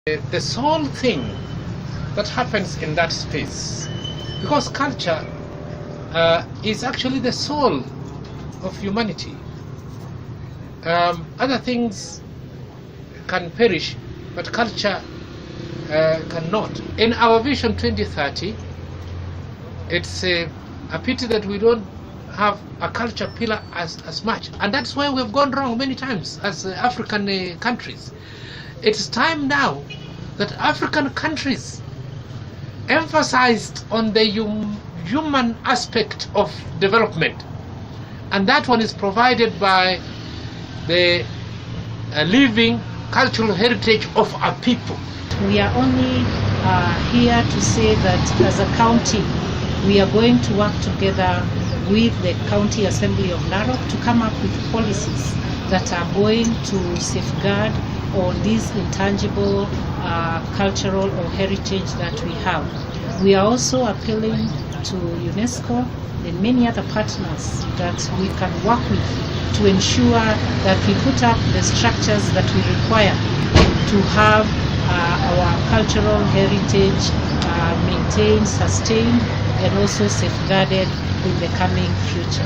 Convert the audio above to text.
The sole thing that happens in that space, because culture is actually the soul of humanity. Other things can perish, but culture cannot. In our Vision 2030, it's a pity that we don't have a culture pillar as much, and that's why we've gone wrong many times as African countries. It's time now that African countries emphasized on the human aspect of development, and that one is provided by the living cultural heritage of our people. We are only here to say that as a county we are going to work together with the County Assembly of Narok to come up with policies that are going to safeguard all these intangible cultural or heritage that we have. We are also appealing to UNESCO and many other partners that we can work with to ensure that we put up the structures that we require to have our cultural heritage maintained, sustained, and also safeguarded in the coming future.